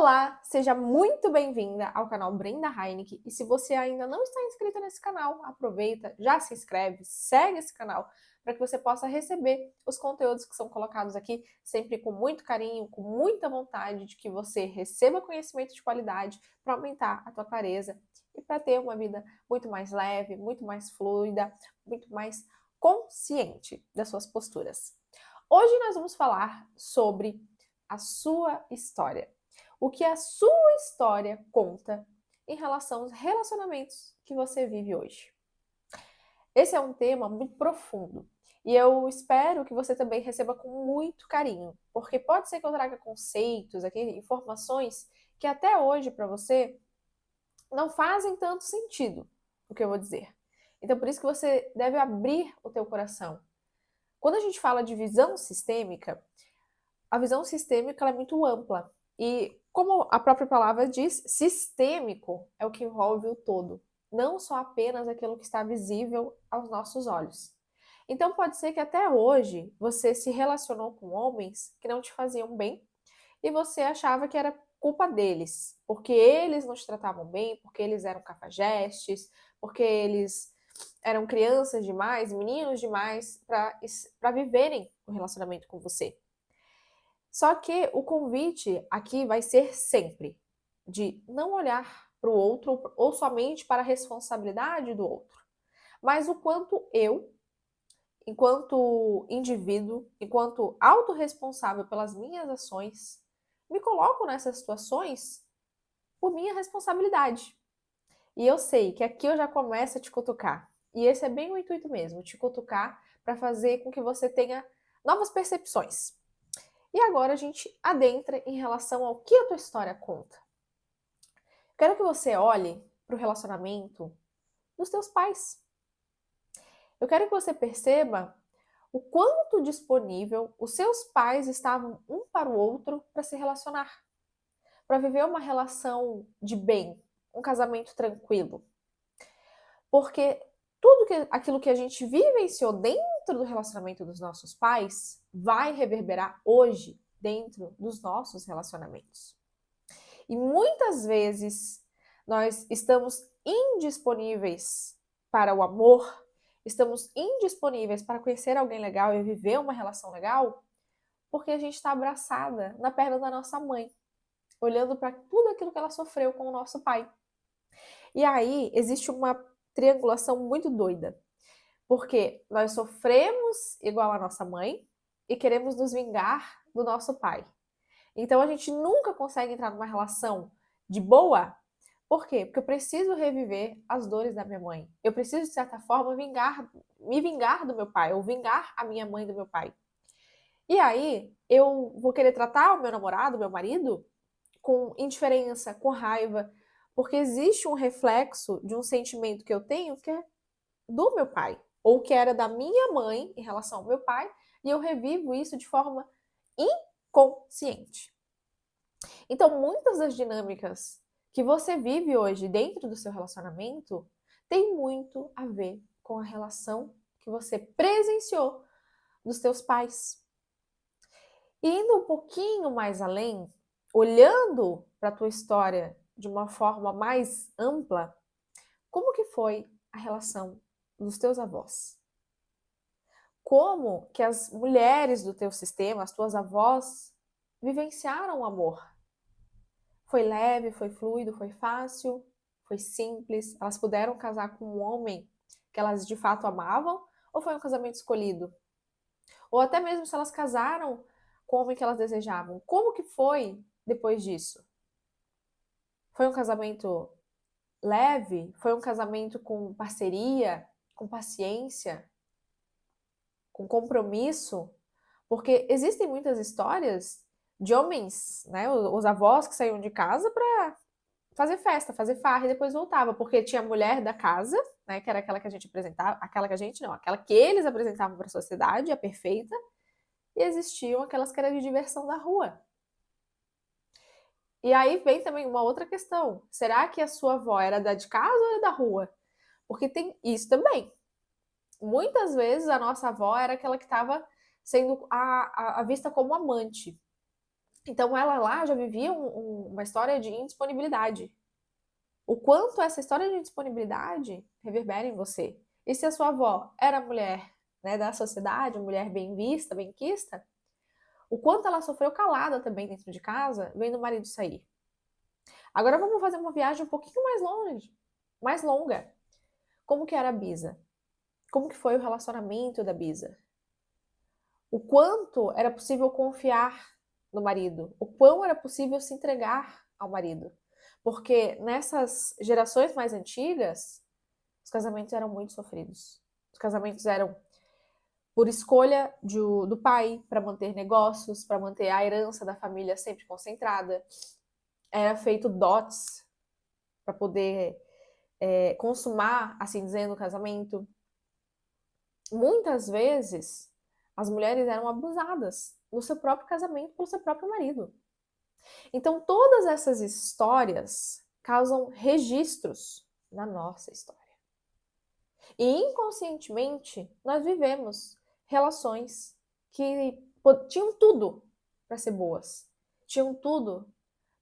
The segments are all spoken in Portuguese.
Olá, seja muito bem-vinda ao canal Brenda Heineck. E se você ainda não está inscrita nesse canal, aproveita, já se inscreve, segue esse canal para que você possa receber os conteúdos que são colocados aqui sempre com muito carinho, com muita vontade de que você receba conhecimento de qualidade para aumentar a tua clareza e para ter uma vida muito mais leve, muito mais fluida, muito mais consciente das suas posturas. Hoje nós vamos falar sobre a sua história. O que a sua história conta em relação aos relacionamentos que você vive hoje. Esse é um tema muito profundo e eu espero que você também receba com muito carinho, porque pode ser que eu traga conceitos aqui, informações que até hoje para você não fazem tanto sentido o que eu vou dizer. Então por isso que você deve abrir o teu coração. Quando a gente fala de visão sistêmica, a visão sistêmica é muito ampla. E, como a própria palavra diz, sistêmico é o que envolve o todo, não só apenas aquilo que está visível aos nossos olhos. Então, pode ser que até hoje você se relacionou com homens que não te faziam bem e você achava que era culpa deles, porque eles não te tratavam bem, porque eles eram cafajestes, porque eles eram crianças demais, meninos demais para viverem o relacionamento com você. Só que o convite aqui vai ser sempre de não olhar para o outro ou somente para a responsabilidade do outro, mas o quanto eu, enquanto indivíduo, enquanto autorresponsável pelas minhas ações, me coloco nessas situações por minha responsabilidade. E eu sei que aqui eu já começo a te cutucar. E esse é bem o intuito mesmo, te cutucar para fazer com que você tenha novas percepções. E agora a gente adentra em relação ao que a tua história conta. Quero que você olhe para o relacionamento dos teus pais. Eu quero que você perceba o quanto disponível os seus pais estavam um para o outro para se relacionar, para viver uma relação de bem, um casamento tranquilo. Porque aquilo que a gente vivenciou dentro do relacionamento dos nossos pais vai reverberar hoje dentro dos nossos relacionamentos. E muitas vezes nós estamos indisponíveis para o amor, estamos indisponíveis para conhecer alguém legal e viver uma relação legal, porque a gente está abraçada na perna da nossa mãe, olhando para tudo aquilo que ela sofreu com o nosso pai. E aí existe uma triangulação muito doida, porque nós sofremos igual a nossa mãe e queremos nos vingar do nosso pai. Então a gente nunca consegue entrar numa relação de boa. Por quê? Porque eu preciso reviver as dores da minha mãe. Eu preciso, de certa forma, me vingar do meu pai, ou vingar a minha mãe do meu pai. E aí, eu vou querer tratar o meu namorado, o meu marido, com indiferença, com raiva, porque existe um reflexo de um sentimento que eu tenho que é do meu pai, ou que era da minha mãe em relação ao meu pai, e eu revivo isso de forma inconsciente. Então, muitas das dinâmicas que você vive hoje dentro do seu relacionamento tem muito a ver com a relação que você presenciou dos teus pais. E indo um pouquinho mais além, olhando para a tua história de uma forma mais ampla, como que foi a relação dos teus avós? Como que as mulheres do teu sistema, as tuas avós, vivenciaram o amor? Foi leve, foi fluido, foi fácil, foi simples? Elas puderam casar com um homem que elas de fato amavam? Ou foi um casamento escolhido? Ou até mesmo se elas casaram com o homem que elas desejavam, como que foi depois disso? Foi um casamento leve? Foi um casamento com parceria, com paciência, com compromisso? Porque existem muitas histórias de homens, né, os avós que saíam de casa para fazer festa, fazer farra e depois voltava, porque tinha a mulher da casa, né, que era aquela que a gente apresentava, aquela que a gente não, aquela que eles apresentavam para a sociedade, a perfeita, e existiam aquelas que eram de diversão da rua. E aí vem também uma outra questão, será que a sua avó era da de casa ou era da rua? Porque tem isso também. Muitas vezes a nossa avó era aquela que estava sendo a vista como amante. Então ela lá já vivia uma história de indisponibilidade. O quanto essa história de indisponibilidade reverbera em você. E se a sua avó era mulher, né, da sociedade, mulher bem vista, bem quista, o quanto ela sofreu calada também dentro de casa, vendo o marido sair. Agora vamos fazer uma viagem um pouquinho mais longe, mais longa. Como que era a Bisa? Como que foi o relacionamento da Bisa? O quanto era possível confiar no marido? O quão era possível se entregar ao marido? Porque nessas gerações mais antigas, os casamentos eram muito sofridos. Os casamentos eram por escolha do pai para manter negócios, para manter a herança da família sempre concentrada. Era feito dotes para poder consumar, assim dizendo, o casamento. Muitas vezes, as mulheres eram abusadas no seu próprio casamento pelo seu próprio marido. Então, todas essas histórias causam registros na nossa história. E inconscientemente, nós vivemos relações que tinham tudo para ser boas, tinham tudo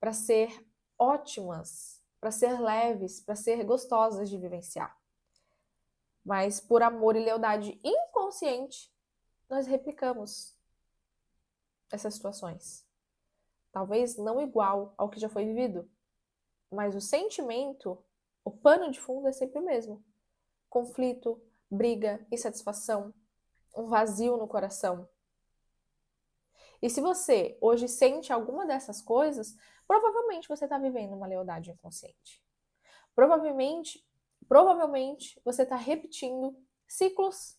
para ser ótimas, para ser leves, para ser gostosas de vivenciar. Mas por amor e lealdade inconsciente, nós replicamos essas situações. Talvez não igual ao que já foi vivido, mas o sentimento, o pano de fundo é sempre o mesmo. Conflito, briga, insatisfação, um vazio no coração. E se você hoje sente alguma dessas coisas, provavelmente você está vivendo uma lealdade inconsciente. Provavelmente você está repetindo ciclos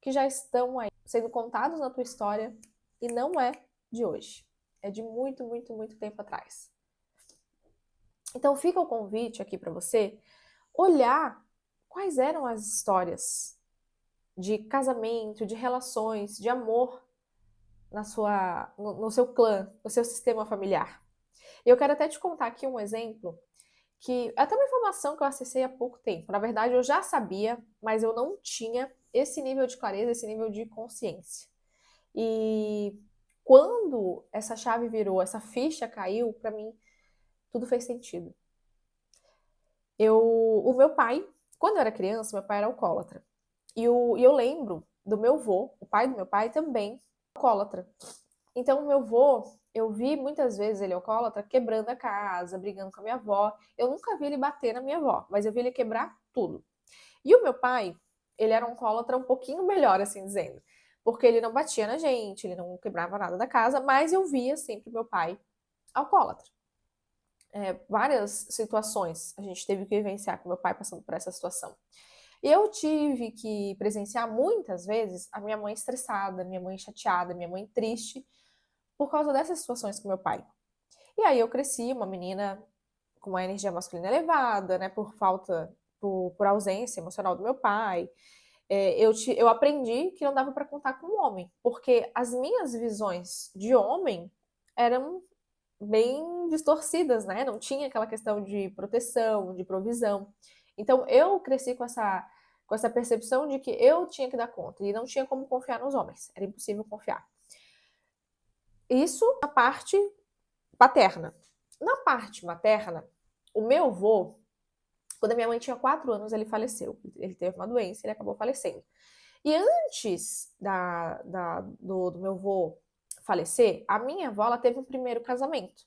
que já estão aí sendo contados na tua história e não é de hoje. É de muito, muito, muito tempo atrás. Então fica o convite aqui para você olhar quais eram as histórias de casamento, de relações, de amor no seu clã, no seu sistema familiar. E eu quero até te contar aqui um exemplo que é até uma informação que eu acessei há pouco tempo. Na verdade, eu já sabia, mas eu não tinha esse nível de clareza, esse nível de consciência. E quando essa chave virou, essa ficha caiu, para mim tudo fez sentido. O meu pai, quando eu era criança, meu pai era alcoólatra. E eu lembro do meu avô, o pai do meu pai também, alcoólatra. Então, o meu avô, eu vi muitas vezes ele alcoólatra quebrando a casa, brigando com a minha avó. Eu nunca vi ele bater na minha avó, mas eu vi ele quebrar tudo. E o meu pai, ele era um alcoólatra um pouquinho melhor, assim dizendo. Porque ele não batia na gente, ele não quebrava nada da casa, mas eu via sempre meu pai alcoólatra. Várias situações a gente teve que vivenciar com meu pai passando por essa situação. Eu tive que presenciar muitas vezes a minha mãe estressada, minha mãe chateada, minha mãe triste, por causa dessas situações com meu pai. E aí eu cresci uma menina com uma energia masculina elevada, né, por ausência emocional do meu pai. Eu aprendi que não dava para contar com um homem, porque as minhas visões de homem eram bem distorcidas, né? Não tinha aquela questão de proteção, de provisão. Então eu cresci com essa percepção de que eu tinha que dar conta e não tinha como confiar nos homens. Era impossível confiar. Isso na parte paterna. Na parte materna, o meu avô, quando a minha mãe tinha 4 anos, ele faleceu. Ele teve uma doença, ele acabou falecendo. E antes do meu avô falecer, a minha avó ela teve um primeiro casamento.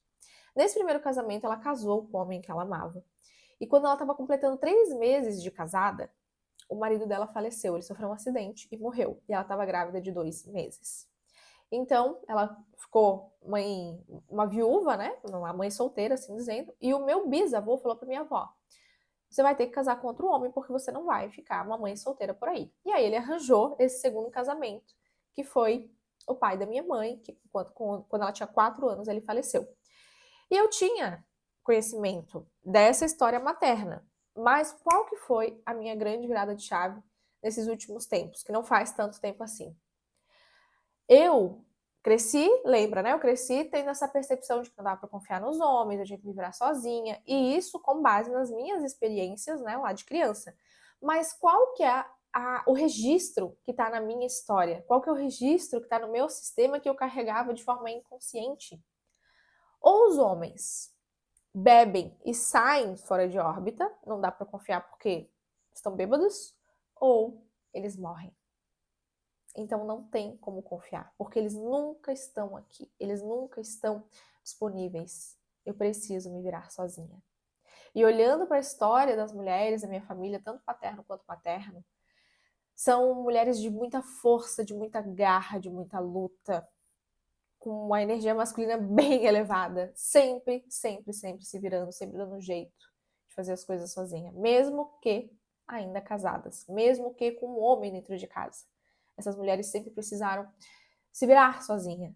Nesse primeiro casamento, ela casou com o homem que ela amava. E quando ela estava completando 3 meses de casada, o marido dela faleceu. Ele sofreu um acidente e morreu. E ela estava grávida de 2 meses. Então, ela ficou uma viúva, né? Uma mãe solteira, assim dizendo. E o meu bisavô falou para minha avó: você vai ter que casar com outro homem porque você não vai ficar uma mãe solteira por aí. E aí ele arranjou esse segundo casamento, que foi o pai da minha mãe, que quando ela tinha 4 anos ele faleceu. E eu tinha conhecimento dessa história materna, mas qual que foi a minha grande virada de chave nesses últimos tempos, que não faz tanto tempo assim? Eu cresci, lembra, né? Eu cresci tendo essa percepção de que não dava para confiar nos homens, eu tinha que me virar sozinha, e isso com base nas minhas experiências, né, lá de criança. Mas qual que é o registro que está na minha história? Qual que é o registro que está no meu sistema que eu carregava de forma inconsciente? Ou os homens bebem e saem fora de órbita, não dá para confiar porque estão bêbados, ou eles morrem. Então não tem como confiar, porque eles nunca estão aqui, eles nunca estão disponíveis. Eu preciso me virar sozinha. E olhando para a história das mulheres da minha família, tanto paterno quanto materno, são mulheres de muita força, de muita garra, de muita luta, com uma energia masculina bem elevada, sempre, sempre, sempre se virando, sempre dando um jeito de fazer as coisas sozinha, mesmo que ainda casadas, mesmo que com um homem dentro de casa. Essas mulheres sempre precisaram se virar sozinha.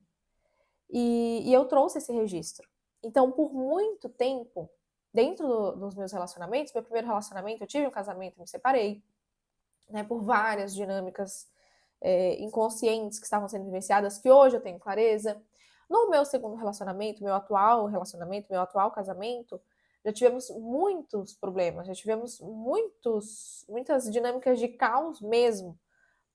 E eu trouxe esse registro. Então, por muito tempo, dentro dos meus relacionamentos, meu primeiro relacionamento, eu tive um casamento, me separei, né, por várias dinâmicas inconscientes que estavam sendo vivenciadas, que hoje eu tenho clareza. No meu segundo relacionamento, meu atual casamento, já tivemos muitos problemas, já tivemos muitas dinâmicas de caos mesmo,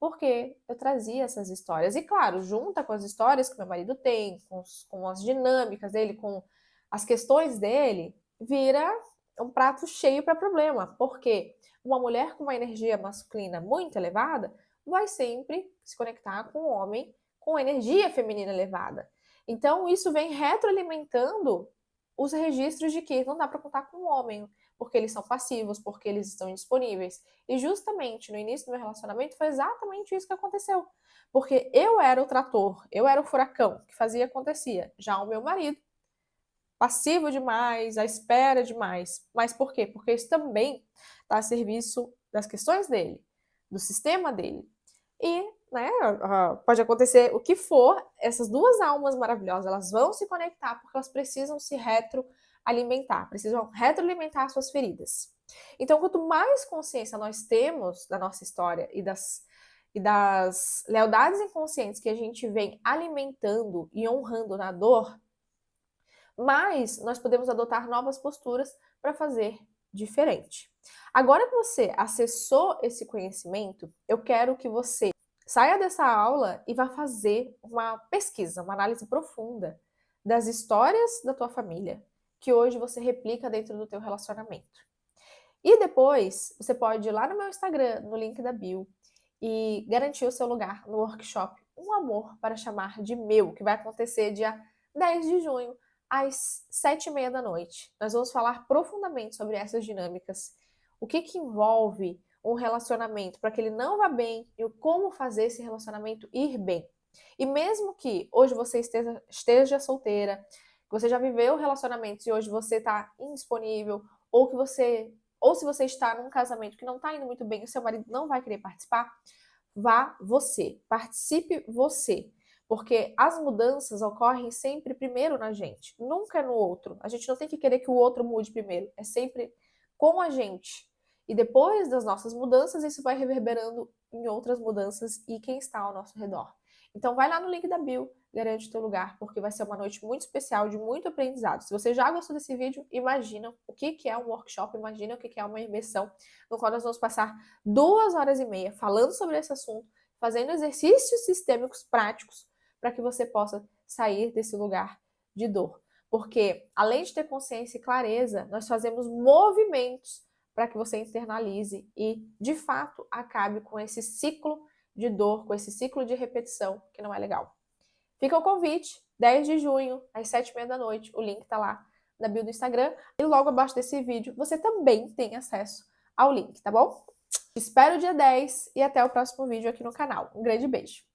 porque eu trazia essas histórias. E claro, junta com as histórias que meu marido tem, com as dinâmicas dele, com as questões dele, vira um prato cheio para problema. Porque uma mulher com uma energia masculina muito elevada vai sempre se conectar com um homem com energia feminina elevada. Então, isso vem retroalimentando os registros de que não dá para contar com um homem, porque eles são passivos, porque eles estão indisponíveis. E justamente no início do meu relacionamento foi exatamente isso que aconteceu. Porque eu era o trator, eu era o furacão que fazia e acontecia. Já o meu marido, passivo demais, à espera demais. Mas por quê? Porque isso também está a serviço das questões dele, do sistema dele. E, né, pode acontecer o que for, essas duas almas maravilhosas, elas vão se conectar porque elas precisam se retroalimentar, precisam retroalimentar as suas feridas. Então, quanto mais consciência nós temos da nossa história e das lealdades inconscientes que a gente vem alimentando e honrando na dor, mais nós podemos adotar novas posturas para fazer diferente. Agora que você acessou esse conhecimento, eu quero que você saia dessa aula e vá fazer uma pesquisa, uma análise profunda das histórias da tua família, que hoje você replica dentro do teu relacionamento. E depois, você pode ir lá no meu Instagram, no link da bio, e garantir o seu lugar no workshop Um Amor para Chamar de Meu, que vai acontecer dia 10 de junho, às 7h30 da noite. Nós vamos falar profundamente sobre essas dinâmicas, o que envolve um relacionamento para que ele não vá bem e como fazer esse relacionamento ir bem. E mesmo que hoje você esteja solteira, que você já viveu relacionamentos e hoje você está indisponível, ou se você está num casamento que não está indo muito bem e o seu marido não vai querer participar, vá você, participe você. Porque as mudanças ocorrem sempre primeiro na gente, nunca é no outro. A gente não tem que querer que o outro mude primeiro, é sempre com a gente. E depois das nossas mudanças, isso vai reverberando em outras mudanças e quem está ao nosso redor. Então vai lá no link da bio, garante o teu lugar, porque vai ser uma noite muito especial, de muito aprendizado. Se você já gostou desse vídeo, imagina o que é um workshop, imagina o que é uma imersão, no qual nós vamos passar 2h30 falando sobre esse assunto, fazendo exercícios sistêmicos práticos, para que você possa sair desse lugar de dor. Porque, além de ter consciência e clareza, nós fazemos movimentos para que você internalize e, de fato, acabe com esse ciclo de dor, com esse ciclo de repetição que não é legal. Fica o convite, 10 de junho, às 7h30 da noite, o link está lá na bio do Instagram, e logo abaixo desse vídeo você também tem acesso ao link, tá bom? Te espero dia 10 e até o próximo vídeo aqui no canal. Um grande beijo!